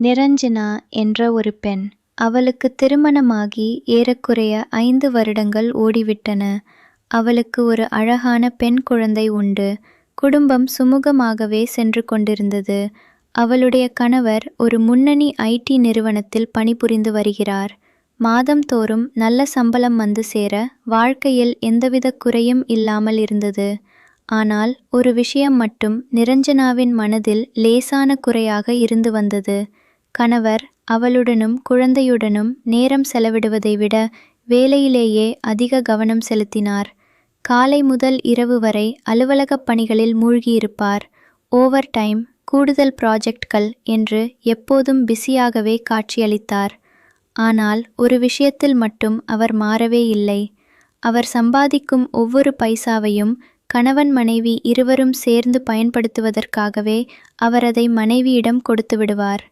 நிரஞ்சனா என்ற ஒரு பெண். அவளுக்கு திருமணமாகி ஏறக்குறைய 5 வருடங்கள் ஓடிவிட்டன. அவளுக்கு ஒரு அழகான பெண் குழந்தை உண்டு. குடும்பம் சுமூகமாகவே சென்று கொண்டிருந்தது. அவளுடைய கணவர் ஒரு முன்னணி ஐடி நிறுவனத்தில் பணிபுரிந்து வருகிறார். மாதம்தோறும் நல்ல சம்பளம் வந்து சேர வாழ்க்கையில் எந்தவித குறையும் இல்லாமல் இருந்தது. ஆனால் ஒரு விஷயம் மட்டும் நிரஞ்சனாவின் மனதில் லேசான குறையாக இருந்து வந்தது. கணவர் அவளுடனும் குழந்தையுடனும் நேரம் செலவிடுவதை விட வேலையிலேயே அதிக கவனம் செலுத்தினார். காலை முதல் இரவு வரை அலுவலகப் பணிகளில் மூழ்கியிருப்பார். ஓவர் டைம், கூடுதல் ப்ராஜெக்ட்கள் என்று எப்போதும் பிஸியாகவே காட்சியளித்தார். ஆனால் ஒரு விஷயத்தில் மட்டும் அவர் மாறவே இல்லை. அவர் சம்பாதிக்கும் ஒவ்வொரு பைசாவையும் கணவன் மனைவி இருவரும் சேர்ந்து பயன்படுத்துவதற்காகவே அவர் அதை மனைவியிடம் கொடுத்து விடுவார்.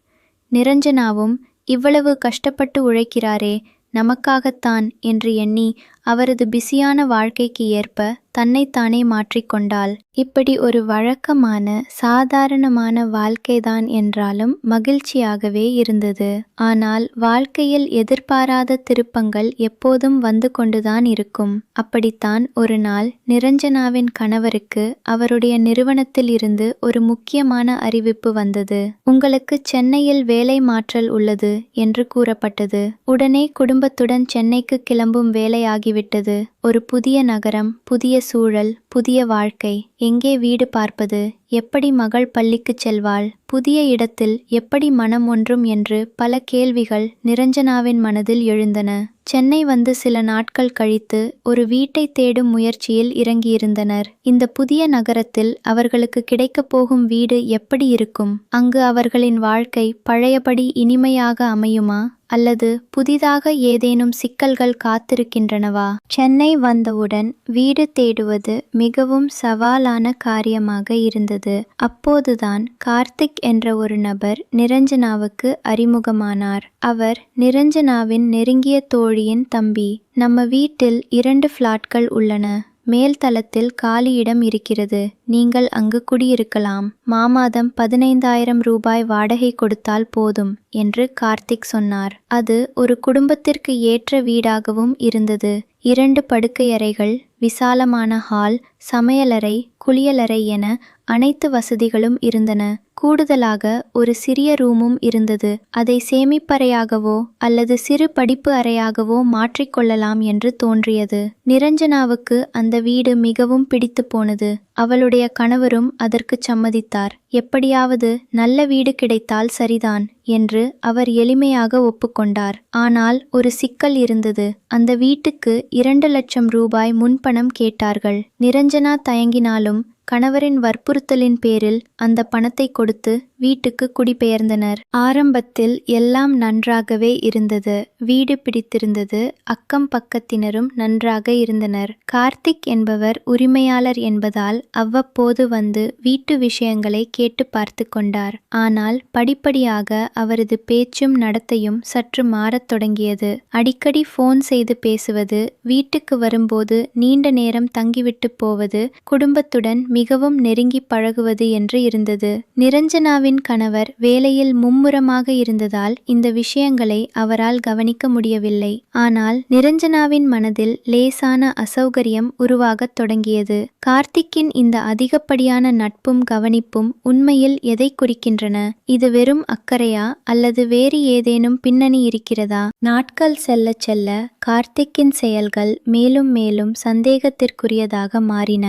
நிரஞ்சனாவும் இவ்வளவு கஷ்டப்பட்டு உழைக்கிறாரே, நமக்காகத்தான் என்று எண்ணி அவரது பிஸியான வாழ்க்கைக்கு ஏற்ப தன்னைத்தானே மாற்றிக்கொண்டாள். இப்படி ஒரு வழக்கமான சாதாரணமான வாழ்க்கைதான் என்றாலும் மகிழ்ச்சியாகவே இருந்தது. ஆனால் வாழ்க்கையில் எதிர்பாராத திருப்பங்கள் எப்போதும் வந்து கொண்டுதான் இருக்கும். அப்படித்தான் ஒரு நாள் நிரஞ்சனாவின் கணவருக்கு அவருடைய நிறுவனத்தில் இருந்து ஒரு முக்கியமான அறிவிப்பு வந்தது. உங்களுக்கு சென்னையில் வேலை மாற்றல் உள்ளது என்று கூறப்பட்டது. உடனே குடும்பத்துடன் சென்னைக்கு கிளம்பும் வேலையாகிவிட்டது. ஒரு புதிய நகரம், புதிய சூழல், புதிய வாழ்க்கை. எங்கே வீடு பார்ப்பது? எப்படி மகள் பள்ளிக்குச் செல்வாள்? புதிய இடத்தில் எப்படி மனம் ஒன்றும் என்று பல கேள்விகள் நிரஞ்சனாவின் மனதில் எழுந்தன. சென்னை வந்து சில நாட்கள் கழித்து ஒரு வீட்டை தேடும் முயற்சியில் இறங்கியிருந்தனர். இந்த புதிய நகரத்தில் அவர்களுக்கு கிடைக்கப் போகும் வீடு எப்படி இருக்கும்? அங்கு அவர்களின் வாழ்க்கை பழையபடி இனிமையாக அமையுமா? அல்லது புதிதாக ஏதேனும் சிக்கல்கள் காத்திருக்கின்றனவா? சென்னை வந்தவுடன் வீடு தேடுவது மிகவும் சவாலான காரியமாக இருந்தது. அப்போதுதான் கார்த்திக் என்ற ஒரு நபர் நிரஞ்சனாவுக்கு அறிமுகமானார். அவர் நிரஞ்சனாவின் நெருங்கிய தோழியின் தம்பி. நம்ம வீட்டில் 2 ஃப்ளாட்கள் உள்ளன. மேல் தளத்தில் காலி இடம் இருக்கிறது. நீங்கள் அங்கு குடியிருக்கலாம். மாமாதம் 15,000 ரூபாய் வாடகை கொடுத்தால் போதும் என்று கார்த்திக் சொன்னார். அது ஒரு குடும்பத்திற்கு ஏற்ற வீடாகவும் இருந்தது. 2 படுக்கையறைகள், விசாலமான ஹால், சமையலறை, குளியலறை என அனைத்து வசதிகளும் இருந்தன. கூடுதலாக ஒரு சிறிய ரூமும் இருந்தது. அதை சேமிப்பறையாகவோ அல்லது சிறு படிப்பு அறையாகவோ மாற்றிக்கொள்ளலாம் என்று தோன்றியது. நிரஞ்சனாவுக்கு அந்த வீடு மிகவும் பிடித்து போனது. அவளுடைய கணவரும் அதற்கு சம்மதித்தார். எப்படியாவது நல்ல வீடு கிடைத்தால் சரிதான் என்று அவர் எளிமையாக ஒப்புக்கொண்டார். ஆனால் ஒரு சிக்கல் இருந்தது. அந்த வீட்டுக்கு 2 லட்சம் ரூபாய் முன்பணம் கேட்டார்கள். நிரஞ்சனா தயங்கினாலும் கணவரின் வற்புறுத்தலின் பேரில் அந்த பணத்தை கொடுத்து வீட்டுக்கு குடிபெயர்ந்தனர். ஆரம்பத்தில் எல்லாம் நன்றாகவே இருந்தது. வீடு பிடித்திருந்தது. அக்கம் பக்கத்தினரும் நன்றாக இருந்தனர். கார்த்திக் என்பவர் உரிமையாளர் என்பதால் அவ்வப்போது வந்து வீட்டு விஷயங்களை கேட்டு பார்த்து கொண்டார். ஆனால் படிப்படியாக அவரது பேச்சும் நடத்தையும் சற்று மாறத் தொடங்கியது. அடிக்கடி ஃபோன் செய்து பேசுவது, வீட்டுக்கு வரும்போது நீண்ட நேரம் தங்கிவிட்டு போவது, குடும்பத்துடன் மிகவும் நெருங்கி பழகுவது என்று இருந்தது. நிரஞ்சனாவின் கணவர் வேலையில் மும்முரமாக இருந்ததால் இந்த விஷயங்களை அவரால் கவனிக்க முடியவில்லை. ஆனால் நிரஞ்சனாவின் மனதில் லேசான அசௌகரியம் உருவாகத் தொடங்கியது. கார்த்திக்கின் இந்த அதிகப்படியான நட்பும் கவனிப்பும் உண்மையில் எதை குறிக்கின்றன? இது வெறும் அக்கறையா அல்லது வேறு ஏதேனும் பின்னணி இருக்கிறதா? நாட்கள் செல்ல செல்ல கார்த்திக்கின் செயல்கள் மேலும் மேலும் சந்தேகத்திற்குரியதாக மாறின.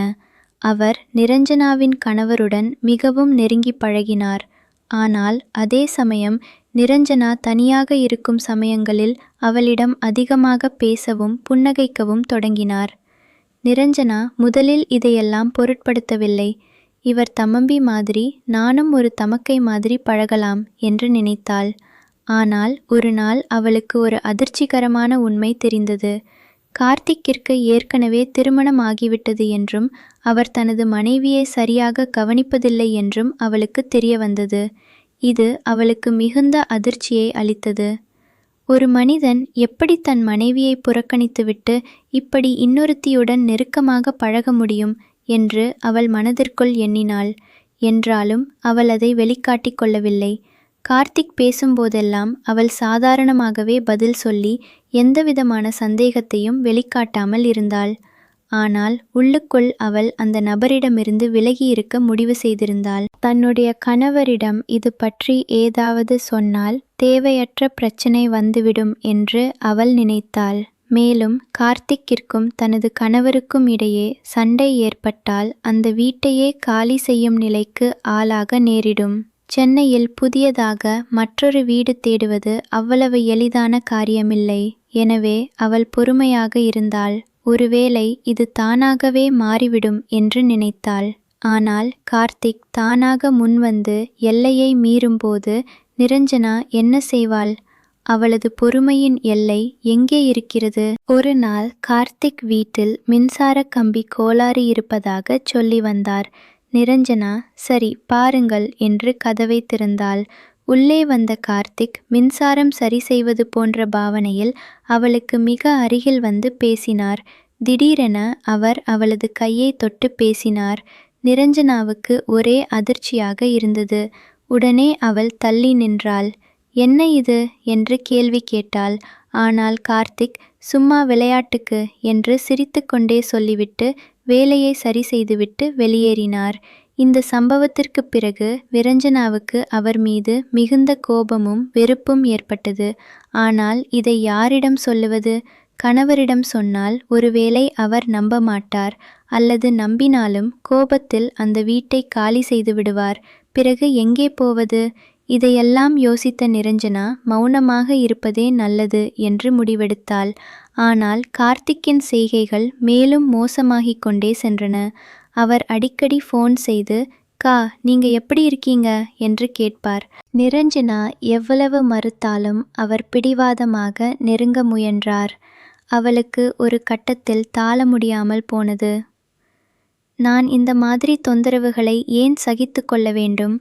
அவர் நிரஞ்சனாவின் கணவருடன் மிகவும் நெருங்கி பழகினார். ஆனால் அதே சமயம் நிரஞ்சனா தனியாக இருக்கும் சமயங்களில் அவளிடம் அதிகமாக பேசவும் புன்னகைக்கவும் தொடங்கினார். நிரஞ்சனா முதலில் இதையெல்லாம் பொருட்படுத்தவில்லை. இவர் தமம்பி மாதிரி, நானும் ஒரு தமக்கை மாதிரி பழகலாம் என்று நினைத்தாள். ஆனால் ஒரு நாள் அவளுக்கு ஒரு அதிர்ச்சிகரமான உண்மை தெரிந்தது. கார்த்திக்கிற்கு ஏற்கனவே திருமணம் ஆகிவிட்டது என்றும் அவர் தனது மனைவியை சரியாக கவனிப்பதில்லை என்றும் அவளுக்கு தெரிய வந்தது. இது அவளுக்கு மிகுந்த அதிர்ச்சியை அளித்தது. ஒரு மனிதன் எப்படி தன் மனைவியை புறக்கணித்துவிட்டு இப்படி இன்னொருத்தியுடன் நெருக்கமாக பழக முடியும் என்று அவள் மனதிற்குள் எண்ணினாள். என்றாலும் அவள் அதை வெளிக்காட்டிக் கொள்ளவில்லை. கார்த்திக் பேசும்போதெல்லாம் அவள் சாதாரணமாகவே பதில் சொல்லி எந்தவிதமான சந்தேகத்தையும் வெளிக்காட்டாமல் இருந்தாள். ஆனால் உள்ளுக்குள் அவள் அந்த நபரிடமிருந்து விலகி இருக்க முடிவு செய்திருந்தாள். தன்னுடைய கணவரிடம் இது பற்றி ஏதாவது சொன்னால் தேவையற்ற பிரச்சனை வந்துவிடும் என்று அவள் நினைத்தாள். மேலும் கார்த்திக்கிற்கும் தனது கணவருக்கும் இடையே சண்டை ஏற்பட்டால் அந்த வீட்டையே காலி செய்யும் நிலைக்கு ஆளாக நேரிடும். சென்னையில் புதியதாக மற்றொரு வீடு தேடுவது அவ்வளவு எளிதான காரியமில்லை. எனவே அவள் பொறுமையாக இருந்தாள். ஒருவேளை இது தானாகவே மாறிவிடும் என்று நினைத்தாள். ஆனால் கார்த்திக் தானாக முன்வந்து எல்லையை மீறும்போது நிரஞ்சனா என்ன செய்வாள்? அவளது பொறுமையின் எல்லை எங்கே இருக்கிறது? ஒரு நாள் கார்த்திக் வீட்டில் மின்சார கம்பி கோளாறு இருப்பதாக சொல்லி வந்தார். நிரஞ்சனா சரி பாருங்கள் என்று கதவை திறந்தாள். உள்ளே வந்த கார்த்திக் மின்சாரம் சரி செய்வது போன்ற பாவனையில் அவளுக்கு மிக அருகில் வந்து பேசினார். திடீரென அவர் அவளது கையை தொட்டு பேசினார். நிரஞ்சனாவுக்கு ஒரே அதிர்ச்சியாக இருந்தது. உடனே அவள் தள்ளி நின்றாள். என்ன இது என்று கேள்வி கேட்டாள். ஆனால் கார்த்திக் சும்மா விளையாட்டுக்கு என்று சிரித்துக்கொண்டே சொல்லிவிட்டு வேலையை சரி செய்துவிட்டு வெளியேறினார். இந்த சம்பவத்திற்கு பிறகு நிரஞ்சனாவுக்கு அவர் மீது மிகுந்த கோபமும் வெறுப்பும் ஏற்பட்டது. ஆனால் இதை யாரிடம் சொல்லுவது? கணவரிடம் சொன்னால் ஒருவேளை அவர் நம்ப மாட்டார், அல்லது நம்பினாலும் கோபத்தில் அந்த வீட்டை காலி செய்து விடுவார். பிறகு எங்கே போவது? இதையெல்லாம் யோசித்த நிரஞ்சனா மௌனமாக இருப்பதே நல்லது என்று முடிவெடுத்தாள். ஆனால் கார்த்திக்கின் செய்கைகள் மேலும் மோசமாகிக் கொண்டே சென்றன. அவர் அடிக்கடி ஃபோன் செய்து நீங்க எப்படி இருக்கீங்க என்று கேட்பார். நிரஞ்சனா எவ்வளவு மறுத்தாலும் அவர் பிடிவாதமாக நெருங்க முயன்றார். அவளுக்கு ஒரு கட்டத்தில் தாள முடியாமல் போனது. நான் இந்த மாதிரி தொந்தரவுகளை ஏன் சகித்து கொள்ள வேண்டும்?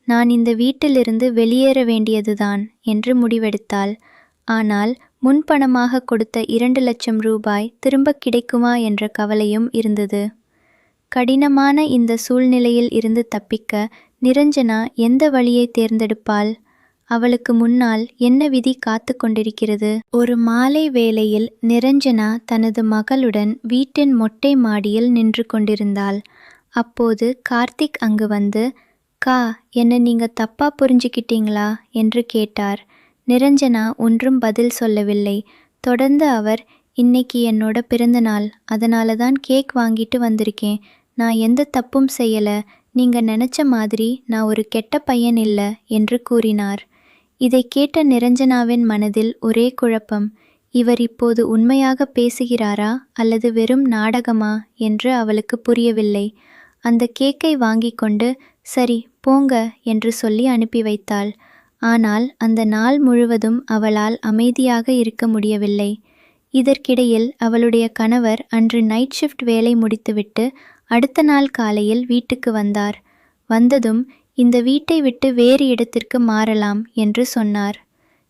நான் இந்த வீட்டிலிருந்து வெளியேற வேண்டியதுதான் என்று முடிவெடுத்தாள். ஆனால் முன்பணமாக கொடுத்த 2 லட்சம் ரூபாய் திரும்ப கிடைக்குமா என்ற கவலையும் இருந்தது. கடினமான இந்த சூழ்நிலையில் இருந்து தப்பிக்க நிரஞ்சனா எந்த வழியை தேர்ந்தெடுப்பாள்? அவளுக்கு முன்னால் என்ன விதி காத்து கொண்டிருக்கிறது? ஒரு மாலை வேளையில் நிரஞ்சனா தனது மகளுடன் வீட்டின் மொட்டை மாடியில் நின்று கொண்டிருந்தாள். அப்போது கார்த்திக் அங்கு வந்து என்ன நீங்க தப்பா புரிஞ்சுக்கிட்டீங்களா என்று கேட்டார். நிரஞ்சனா ஒன்றும் பதில் சொல்லவில்லை. தொடர்ந்து அவர், இன்னைக்கு என்னோட பிறந்த நாள், அதனால தான் கேக் வாங்கிட்டு வந்திருக்கேன். நான் எந்த தப்பும் செய்யல. நீங்க நினைச்ச மாதிரி நான் ஒரு கெட்ட பையன் இல்ல என்று கூறினார். இதை கேட்ட நிரஞ்சனாவின் மனதில் ஒரே குழப்பம். இவர் இப்போது உண்மையாக பேசுகிறாரா அல்லது வெறும் நாடகமா என்று அவளுக்கு புரியவில்லை. அந்த கேக்கை வாங்கி கொண்டு சரி போங்க என்று சொல்லி அனுப்பி வைத்தாள். ஆனால் அந்த நாள் முழுவதும் அவளால் அமைதியாக இருக்க முடியவில்லை. இதற்கிடையில் அவளுடைய கணவர் அன்று நைட் ஷிஃப்ட் வேலை முடித்துவிட்டு அடுத்த நாள் காலையில் வீட்டுக்கு வந்தார். வந்ததும் இந்த வீட்டை விட்டு வேறு இடத்திற்கு மாறலாம் என்று சொன்னார்.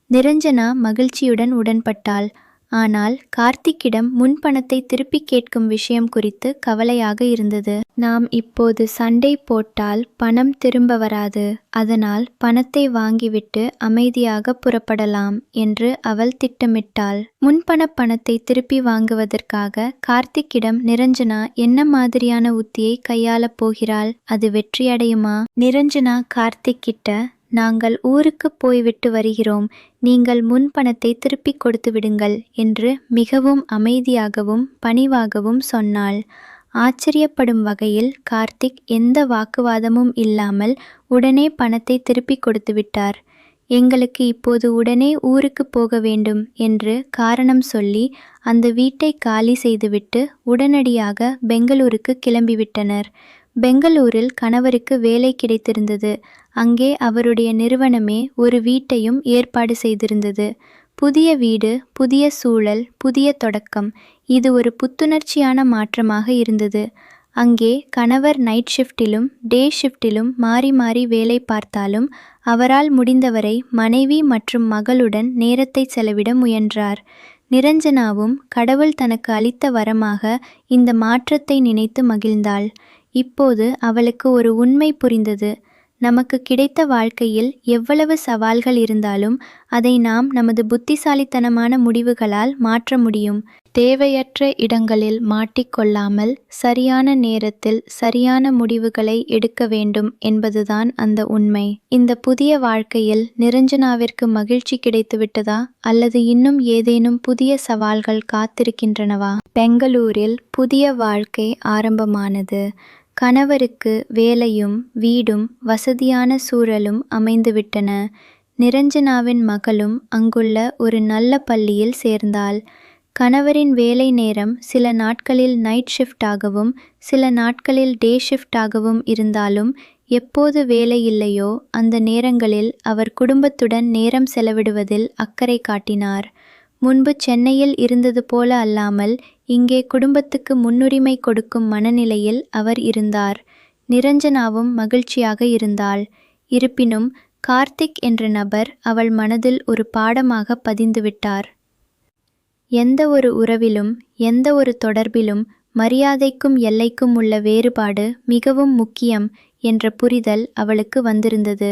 நிரஞ்சனா மகிழ்ச்சியுடன் உடன்பட்டாள். ஆனால் கார்த்திக்கிடம் முன்பணத்தை திருப்பி கேட்கும் விஷயம் குறித்து கவலையாக இருந்தது. நாம் இப்போது சண்டை போட்டால் பணம் திரும்ப வராது. அதனால் பணத்தை வாங்கிவிட்டு அமைதியாக புறப்படலாம் என்று அவள் திட்டமிட்டாள். முன்பண பணத்தை திருப்பி வாங்குவதற்காக கார்த்திக்கிடம் நிரஞ்சனா என்ன மாதிரியான உத்தியை கையாளப் போகிறாள்? அது வெற்றியடையுமா? நிரஞ்சனா கார்த்திக் கிட்ட, நாங்கள் ஊருக்கு போய்விட்டு வருகிறோம், நீங்கள் முன்பணத்தை திருப்பிக் கொடுத்து விடுங்கள் என்று மிகவும் அமைதியாகவும் பணிவாகவும் சொன்னாள். ஆச்சரியப்படும் வகையில் கார்த்திக் எந்த வாக்குவாதமும் இல்லாமல் உடனே பணத்தை திருப்பிக் கொடுத்து விட்டார். எங்களுக்கு இப்போது உடனே ஊருக்கு போக வேண்டும் என்று காரணம் சொல்லி அந்த வீட்டை காலி செய்துவிட்டு உடனடியாக பெங்களூருக்கு கிளம்பிவிட்டனர். பெங்களூரில் கணவருக்கு வேலை கிடைத்திருந்தது. அங்கே அவருடைய நிறுவனமே ஒரு வீட்டையும் ஏற்பாடு செய்திருந்தது. புதிய வீடு, புதிய சூழல், புதிய தொடக்கம். இது ஒரு புத்துணர்ச்சியான மாற்றமாக இருந்தது. அங்கே கணவர் நைட் ஷிஃப்டிலும் டே ஷிஃப்டிலும் மாறி மாறி வேலை பார்த்தாலும் அவரால் முடிந்தவரை மனைவி மற்றும் மகளுடன் நேரத்தை செலவிட முயன்றார். நிரஞ்சனாவும் கடவுள் தனக்கு அளித்த வரமாக இந்த மாற்றத்தை நினைத்து மகிழ்ந்தாள். இப்போது அவளுக்கு ஒரு உண்மை புரிந்தது. நமக்கு கிடைத்த வாழ்க்கையில் எவ்வளவு சவால்கள் இருந்தாலும் அதை நாம் நமது புத்திசாலித்தனமான முடிவுகளால் மாற்ற முடியும். தேவையற்ற இடங்களில் மாட்டிக்கொள்ளாமல் சரியான நேரத்தில் சரியான முடிவுகளை எடுக்க வேண்டும் என்பதுதான் அந்த உண்மை. இந்த புதிய வாழ்க்கையில் நிரஞ்சனாவிற்கு மகிழ்ச்சி கிடைத்துவிட்டதா அல்லது இன்னும் ஏதேனும் புதிய சவால்கள் காத்திருக்கின்றனவா? பெங்களூரில் புதிய வாழ்க்கை ஆரம்பமானது. கணவருக்கு வேலையும் வீடும் வசதியான சூழலும் அமைந்துவிட்டன. நிரஞ்சனாவின் மகளும் அங்குள்ள ஒரு நல்ல பள்ளியில் சேர்ந்தாள். கணவரின் வேலை நேரம் சில நாட்களில் நைட் ஷிஃப்டாகவும் சில நாட்களில் டே ஷிஃப்டாகவும் இருந்தாலும் எப்போது வேலை இல்லையோ அந்த நேரங்களில் அவர் குடும்பத்துடன் நேரம் செலவிடுவதில் அக்கறை காட்டினார். முன்பு சென்னையில் இருந்தது போல அல்லாமல் இங்கே குடும்பத்துக்கு முன்னுரிமை கொடுக்கும் மனநிலையில் அவர் இருந்தார். நிரஞ்சனாவும் மகிழ்ச்சியாக இருந்தாள். இருப்பினும் கார்த்திக் என்ற நபர் அவள் மனதில் ஒரு பாடமாக பதிந்துவிட்டார். எந்த ஒரு உறவிலும் எந்த ஒரு தொடர்பிலும் மரியாதைக்கும் எல்லைக்கும் உள்ள வேறுபாடு மிகவும் முக்கியம் என்ற புரிதல் அவளுக்கு வந்திருந்தது.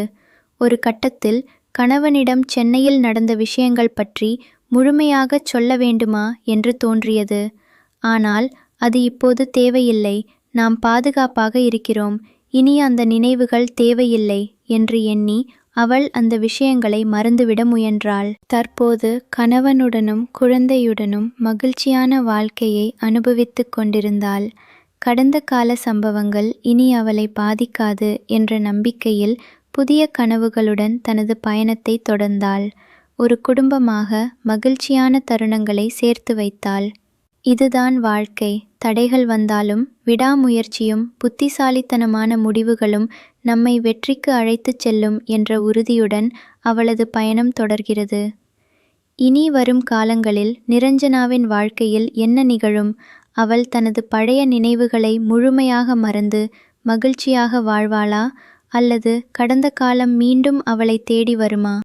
ஒரு கட்டத்தில் கணவனிடம் சென்னையில் நடந்த விஷயங்கள் பற்றி முழுமையாகச் சொல்ல வேண்டுமா என்று தோன்றியது. ஆனால் அது இப்போது தேவையில்லை, நாம் பாதுகாப்பாக இருக்கிறோம், இனி அந்த நினைவுகள் தேவையில்லை என்று எண்ணி அவள் அந்த விஷயங்களை மறந்துவிட முயன்றாள். தற்போது கணவனுடனும் குழந்தையுடனும் மகிழ்ச்சியான வாழ்க்கையை அனுபவித்துக் கொண்டிருந்தாள். கடந்த கால சம்பவங்கள் இனி அவளை பாதிக்காது என்ற நம்பிக்கையில் புதிய கனவுகளுடன் தனது பயணத்தை தொடர்ந்தாள். ஒரு குடும்பமாக மகிழ்ச்சியான தருணங்களை சேர்த்து வைத்தாள். இதுதான் வாழ்க்கை. தடைகள் வந்தாலும் விடாமுயற்சியும் புத்திசாலித்தனமான முடிவுகளும் நம்மை வெற்றிக்கு அழைத்துச் செல்லும் என்ற உறுதியுடன் அவளது பயணம் தொடர்கிறது. இனி வரும் காலங்களில் நிரஞ்சனாவின் வாழ்க்கையில் என்ன நிகழும்? அவள் தனது பழைய நினைவுகளை முழுமையாக மறந்து மகிழ்ச்சியாக வாழ்வாளா அல்லது கடந்த காலம் மீண்டும் அவளை தேடி வருமா?